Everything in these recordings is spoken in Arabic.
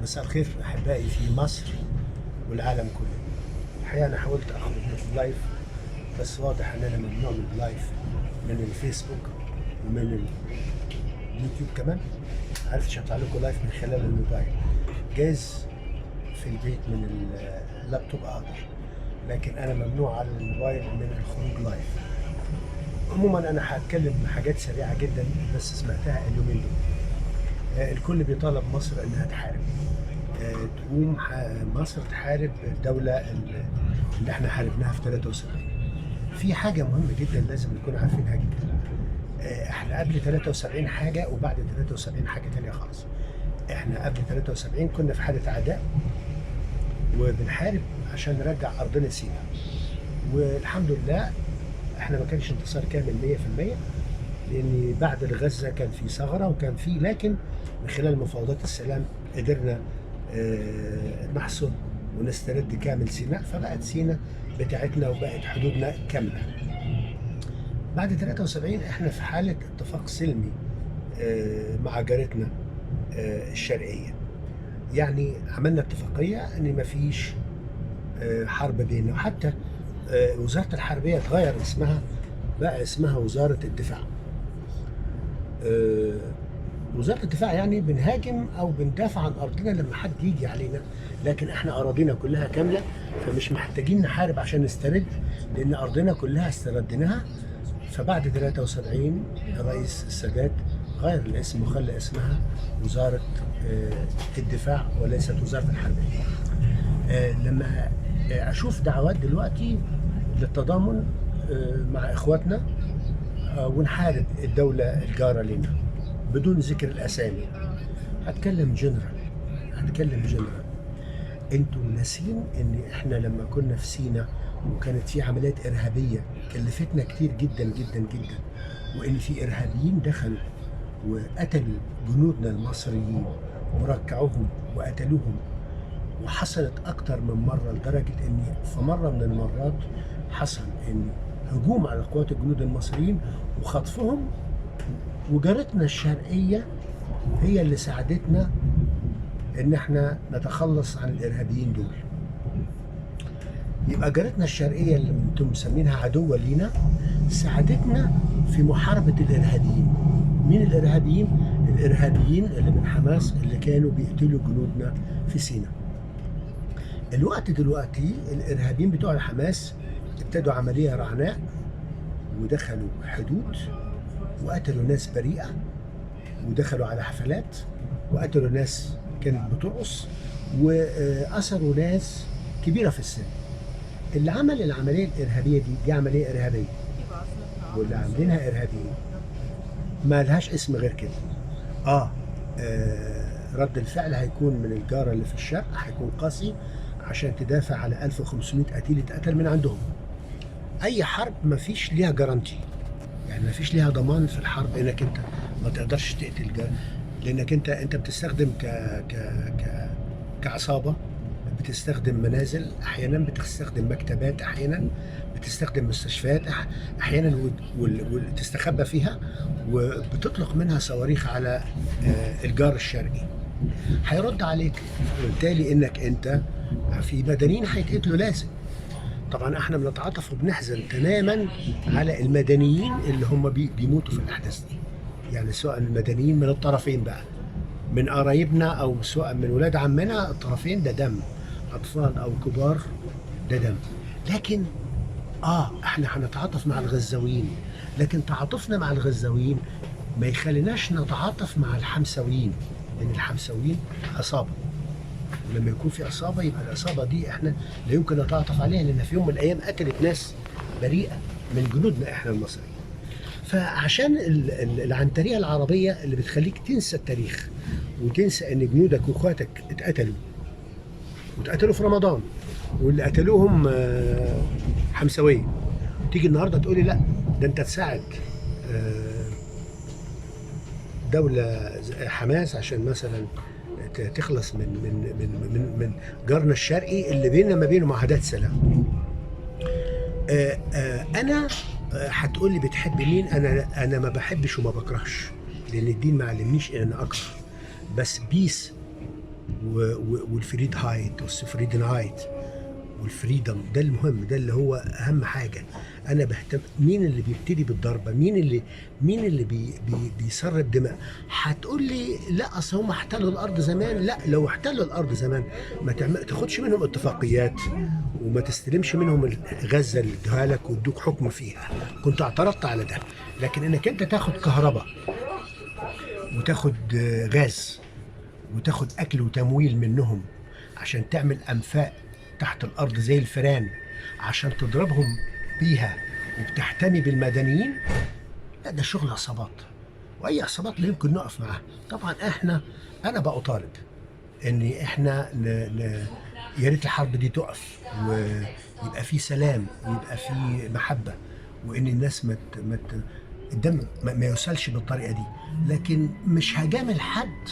مساء الخير احبائي في مصر والعالم كله. الحقيقه انا حاولت اخرج من اللايف، بس واضح ان انا ممنوع من اللايف من الفيسبوك ومن اليوتيوب كمان. عرفتش اطلع لكم لايف من خلال الموبايل، جايز في البيت من اللابتوب اقدر، لكن انا ممنوع على الموبايل من الخروج لايف. عموما انا هتكلم حاجات سريعه جدا بس سمعتها اليومين دول. الكل بيطالب مصر انها تحارب، تقوم مصر تحارب الدولة اللي احنا حاربناها في 73. في حاجة مهمة جدا لازم نكون عارفينها جدا. احنا قبل 73 حاجة وبعد 73 حاجة تانية خالص. احنا قبل 73 كنا في حالة عداء وبنحارب عشان نرجع ارضنا سيناء، والحمد لله احنا ما كانش انتصار كامل 100%، لان بعد غزة كان في ثغرة وكان في، لكن من خلال مفاوضات السلام قدرنا نحصل ونسترد كامل سيناء، فبقت سيناء بتاعتنا وبقت حدودنا كاملة. بعد 73 احنا في حالة اتفاق سلمي مع جارتنا الشرقية، يعني عملنا اتفاقية ان مفيش حرب بيننا، وحتى وزارة الحربية اتغير اسمها، بقى اسمها وزارة الدفاع. وزارة الدفاع يعني بنهاجم أو بندافع عن أرضنا لما حد يجي علينا، لكن إحنا أراضينا كلها كاملة، فمش محتاجين نحارب عشان نسترد، لأن أرضنا كلها استردناها. فبعد 73 الرئيس السادات غير الاسم وخلى اسمها وزارة الدفاع وليست وزارة الحربية. لما أشوف دعوات دلوقتي للتضامن مع إخواتنا ونحارب الدولة الجارة لنا بدون ذكر الأسامي، هتكلم جنرال. انتوا ناسين ان احنا لما كنا في سيناء وكانت في عمليات إرهابية كلفتنا كتير جدا جدا جدا، وان في إرهابيين دخلوا وقتلوا جنودنا المصريين وركعوهم وقتلوهم، وحصلت أكتر من مرة، لدرجة ان في مرة من المرات حصل ان هجوم على قوات الجنود المصريين وخطفهم، وجارتنا الشرقية هي اللي ساعدتنا ان احنا نتخلص عن الارهابيين دول. يبقى جارتنا الشرقية اللي انتم مسمينها عدوة لينا ساعدتنا في محاربة الارهابيين. مين الارهابيين؟ الارهابيين اللي من حماس اللي كانوا بيقتلوا جنودنا في سيناء. دلوقتي الارهابيين بتوع حماس ابتدوا عملية رعناء ودخلوا حدود وقتلوا ناس بريئة، ودخلوا على حفلات وقتلوا ناس كانت بترقص، وأسروا ناس كبيرة في السن. اللي عمل العملية الإرهابية دي عملية إرهابية، واللي عاملينها إرهابيين ما لهاش اسم غير كده. رد الفعل هيكون من الجارة اللي في الشرق، هيكون قاسي عشان تدافع على 1500 قتيل اتقتل من عندهم. أي حرب مفيش ليها جارانتي، يعني مفيش ليها ضمان في الحرب انك انت ما تقدرش تقتل، لانك انت بتستخدم كعصابه، بتستخدم منازل احيانا، بتستخدم مكتبات احيانا، بتستخدم مستشفيات احيانا وتستخبى فيها، وبتطلق منها صواريخ على الجار الشرقي. هيرد عليك، وبالتالي انك انت في مدنيين هيتقتلوا لازم. طبعا احنا بنتعاطف وبنحزن تماما على المدنيين اللي هم بيموتوا في الاحداث دي، يعني سواء المدنيين من الطرفين بقى، من قرايبنا او سواء من ولاد عمنا، الطرفين ده دم، اطفال او كبار ده دم. لكن احنا هنتعاطف مع الغزاويين، لكن تعاطفنا مع الغزاويين ما يخليناش نتعاطف مع الحمساويين، لان الحمساويين عصابه، ولما يكون في عصابه يبقى العصابه دي احنا لا يمكن نتعاطف عليها، لان في يوم من الايام قتلت ناس بريئه من جنودنا احنا المصريين. فعشان العنتريه العربيه اللي بتخليك تنسى التاريخ وتنسى ان جنودك واخواتك اتقتلوا في رمضان، واللي قتلوهم حمساويه، تيجي النهارده تقولي لا ده انت تساعد دوله حماس عشان مثلا تخلص من جارنا الشرقي اللي بيننا ما بينه معاهدات سلام. انا هتقول لي بتحب مين؟ انا ما بحبش وما بكرهش، لان الدين ما علمنيش ان انا اكره، بس بيس والفريدهايت والسفريدنهايت والفريدم. ده المهم، ده اللي هو اهم حاجه. انا بهتم مين اللي بيبتدي بالضربه، مين اللي بيسرب دماء. هتقول لي لا اصل هم احتلوا الارض زمان. لا، لو احتلوا الارض زمان ما تاخدش منهم اتفاقيات وما تستلمش منهم غزه اللي ادوها لك وادوك حكم فيها، كنت اعترضت على ده. لكن انك انت تاخد كهرباء وتاخد غاز وتاخد اكل وتمويل منهم عشان تعمل انفاق تحت الارض زي الفيران عشان تضربهم بيها وبتحتمي بالمدنيين، لا ده شغل عصابات، واي عصابات لا يمكن نقف معاها. طبعا انا بطالب ان احنا يا ريت الحرب دي تقف ويبقى في سلام ويبقى في محبه، وان الناس الدم ما يوصلش بالطريقه دي. لكن مش هجامل حد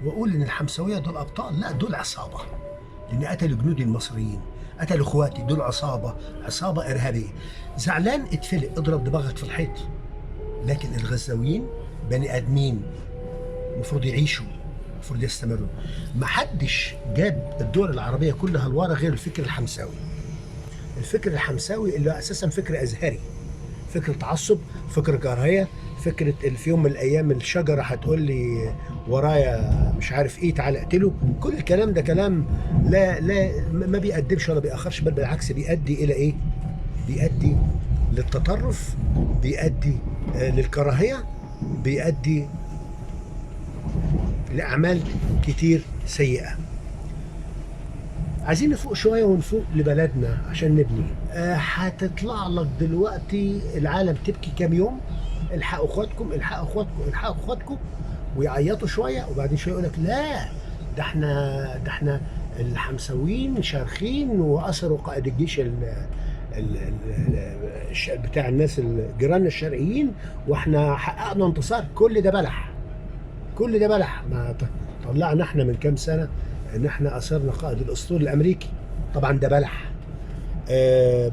واقول ان الحمساويه دول ابطال، لا دول عصابه، لان قتلوا جنودي المصريين، قتلوا اخواتي، دول عصابه ارهابيه. زعلان اتفلق، اضرب دماغك في الحيط. لكن الغزاويين بني ادمين، المفروض يعيشوا، المفروض يستمروا. محدش جاب الدول العربيه كلها لورا غير الفكر الحمساوي. الفكر الحمساوي اللي اساسا فكر ازهري، فكر تعصب، فكر كراهيه، فكره في يوم من الايام الشجره هتقول لي ورايا مش عارف ايه تعالى اقتله. كل الكلام ده كلام لا ما بيقدمش ولا بيأخرش، بل بالعكس بيؤدي الى ايه؟ بيؤدي للتطرف، بيؤدي للكراهيه، بيؤدي لاعمال كتير سيئه. عايزين نفوق شويه ونفوق لبلدنا عشان نبني. هتطلع لك دلوقتي العالم تبكي كام يوم، الحقوا اخواتكم، الحقوا اخواتكم، الحقوا اخواتكم، ويعيطوا شويه وبعدين شويه يقول لك لا ده احنا الحمساويين شارخين واسروا قائد الجيش بتاع الناس جيراننا الشرقيين واحنا حققنا انتصار. كل ده بلح، كل ده بلح. ما طلعنا احنا من كام سنه ان احنا اثرنا قائد الاسطول الامريكي، طبعا ده بلح.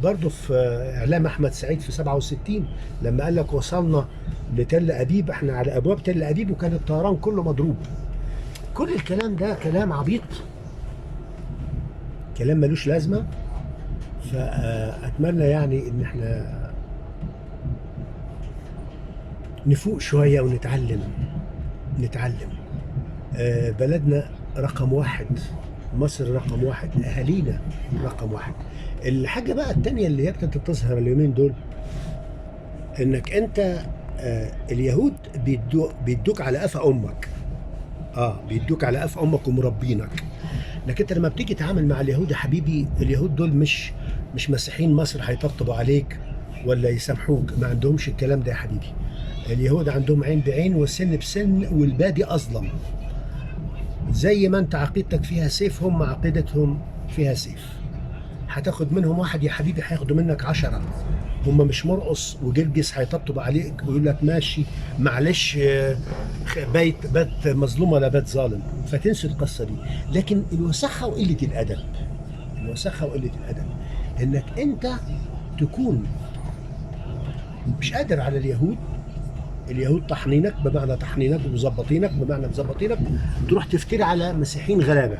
برضو في اعلام احمد سعيد في 67 لما قال لك وصلنا لتل ابيب، احنا على ابواب تل ابيب وكان الطيران كله مضروب. كل الكلام ده كلام عبيط، كلام ملوش لازمه. فاتمنى يعني ان احنا نفوق شويه ونتعلم. بلدنا رقم واحد، مصر رقم واحد، اهالينا رقم واحد. الحاجه بقى التانية اللي هي ابتدت تظهر اليومين دول انك انت اليهود بيدوك على قفا امك. بيدوك على قفا امك ومربينك. لكن انت لما بتيجي تتعامل مع اليهود يا حبيبي، اليهود دول مش مسيحيين مصر هيطبطبوا عليك ولا يسامحوك، ما عندهمش الكلام ده يا حبيبي. اليهود عندهم عين بعين والسن بسن والبادي اظلم. زي ما انت عقيدتك فيها سيف، هم عقيدتهم فيها سيف. هتاخد منهم واحد يا حبيبي هياخدوا منك 10. هم مش مرقص وجرجس هيطبطب عليك ويقول لك ماشي معلش بات مظلوم ولا بات ظالم، فتنسوا القصه دي. لكن الوساخه وقله الادب، انك انت تكون مش قادر على اليهود طحنينك بمعنى طحنينك ومظبطينك بمعنى مظبطينك، تروح تفتري على مسيحيين غلابه.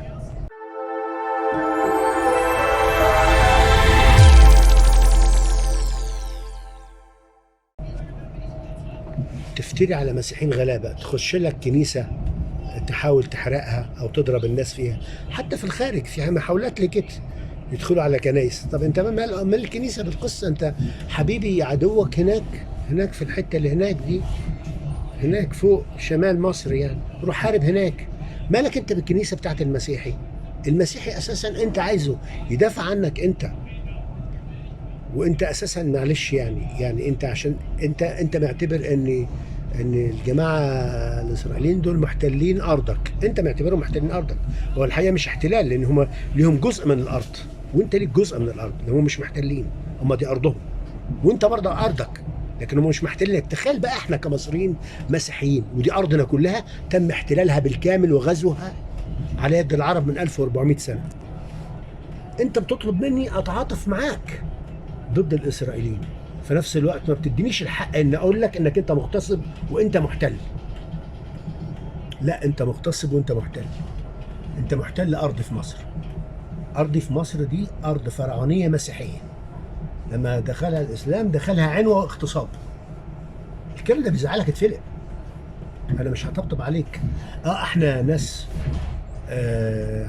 تفتري على مسيحيين غلابه، تخش لك كنيسه تحاول تحرقها او تضرب الناس فيها. حتى في الخارج في محاولات لكده، يدخلوا على كنايس. طب انت مال الكنيسه بالقصه؟ انت حبيبي عدوك هناك في الحته اللي هناك دي، هناك فوق شمال مصر يعني، روح حارب هناك. مالك انت بالكنيسه بتاعت المسيحي اساسا انت عايزه يدافع عنك انت، وانت اساسا معلش يعني انت عشان انت معتبر ان الجماعه الاسرائيليين دول محتلين ارضك، انت معتبرهم محتلين ارضك. هو الحقيقه مش احتلال، لان هم ليهم جزء من الارض وانت ليك جزء من الارض. هم مش محتلين، هم دي ارضهم وانت برضه ارضك، لكن هم مش محتلينك. تخيل بقى احنا كمصريين مسيحيين ودي ارضنا كلها تم احتلالها بالكامل وغزوها على يد العرب من 1400 سنه. انت بتطلب مني اتعاطف معاك ضد الاسرائيليين، في نفس الوقت ما بتدينيش الحق ان اقول لك انك انت مغتصب وانت محتل. لا، انت مغتصب وانت محتل. انت محتل ارض في مصر. ارضي في مصر دي ارض فرعونيه مسيحيه، لما دخلها الاسلام دخلها عنوه واغتصاب. الكلام ده بيزعلك اتفلق. انا مش هطبطب عليك. احنا ناس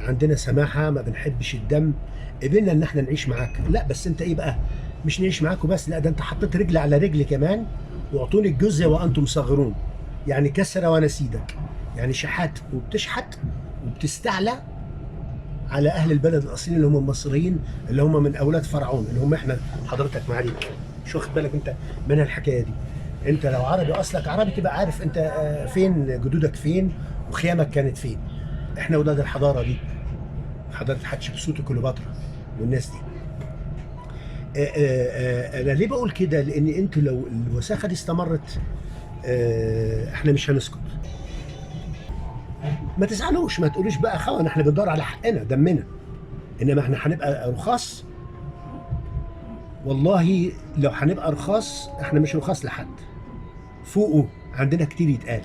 عندنا سماحه، ما بنحبش الدم، قبلنا ان احنا نعيش معاك. لا بس انت ايه بقى، مش نعيش معاك وبس، لا ده انت حطيت رجل على رجل كمان، واعطوني الجزيه وانتم صاغرون. يعني كسر ونسيدك، يعني شحات وبتشحت وبتستعلى على اهل البلد الاصليين اللي هم المصريين، اللي هم من اولاد فرعون، اللي هم احنا. حضرتك معليك مش واخد بالك انت من الحكايه دي. انت لو عربي اصلك عربي تبقى عارف انت فين جدودك، فين وخيامك كانت فين. احنا اولاد الحضاره دي، حضاره حتشبسوت وكليوباترا والناس دي. انا ليه بقول كده؟ لان انتوا لو الوساخه دي استمرت احنا مش هنسكت. ما تزعلوش، ما تقولوش بقى خون، احنا بندور على حقنا دمنا، انما احنا هنبقى رخاص؟ والله لو هنبقى رخاص احنا مش رخاص لحد. فوقه عندنا كتير يتقال.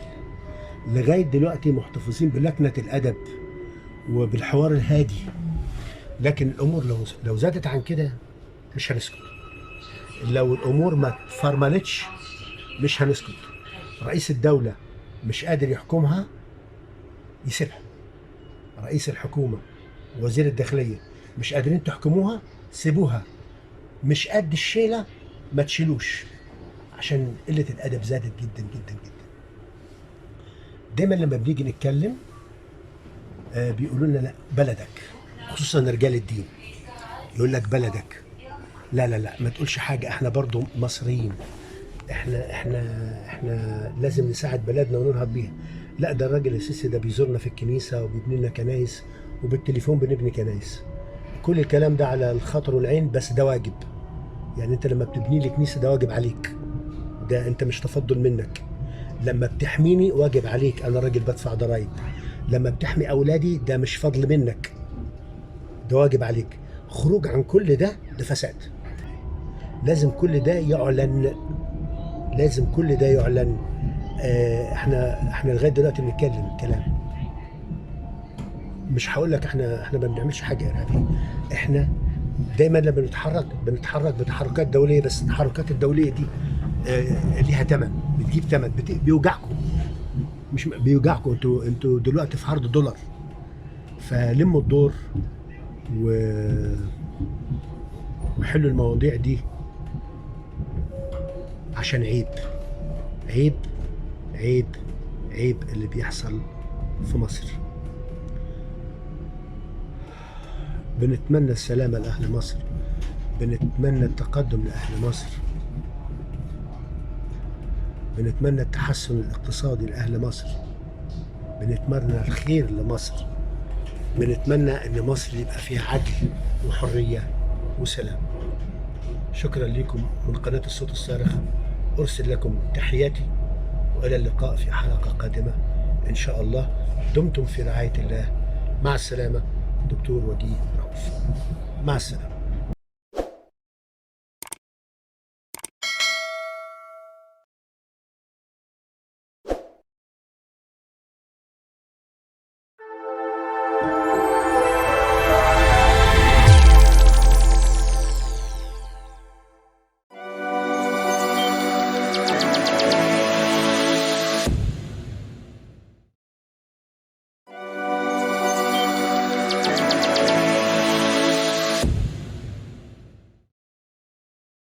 لغايه دلوقتي محتفظين بلكنه الادب وبالحوار الهادي، لكن الامور لو زادت عن كده مش هنسكت. لو الامور ما اتفرملتش مش هنسكت. رئيس الدوله مش قادر يحكمها، يسيبها. رئيس الحكومه ووزير الداخليه مش قادرين تحكموها، سيبوها. مش قد الشيله ما تشيلوش، عشان قله الادب زادت جدا جدا جدا. دايما لما بنيجي نتكلم بيقولوا لنا لا بلدك، خصوصا رجال الدين يقول لك بلدك. لا لا لا، ما تقولش حاجه، احنا برضو مصريين، احنا لازم نساعد بلدنا وننهض بيها. لا ده الراجل السيسي ده بيزورنا في الكنيسه وبيبني لنا كنايس، وبالتليفون بنبني كنايس. كل الكلام ده على الخاطر والعين، بس ده واجب. يعني انت لما بتبني لي كنيسه ده واجب عليك، ده انت مش تفضل منك. لما بتحميني واجب عليك، انا راجل بدفع ضرائب. لما بتحمي اولادي ده مش فضل منك، ده واجب عليك. خروج عن كل ده فساد. لازم كل ده يعلن، لازم كل ده يعلن. احنا لغايه دلوقتي بنتكلم كلام. مش هقول لك احنا ما بنعملش حاجه ارهابيه. احنا دايما لما بنتحرك بتحركات دوليه، بس التحركات الدوليه دي ليها ثمن، بتجيب ثمن، بيوجعكم. مش بيوجعكم، انتوا دلوقتي في عرض دولار. فلموا الدور وحلوا المواضيع دي، عشان عيب عيب عيب عيب اللي بيحصل في مصر. بنتمنى السلامة لأهل مصر، بنتمنى التقدم لأهل مصر، بنتمنى التحسن الاقتصادي لأهل مصر، بنتمنى الخير لمصر، بنتمنى أن مصر يبقى فيها عدل وحرية وسلام. شكرا لكم من قناة الصوت الصارخ، أرسل لكم تحياتي، وإلى اللقاء في حلقة قادمة إن شاء الله. دمتم في رعاية الله. مع السلامة. دكتور وجيه رؤوف. مع السلامة.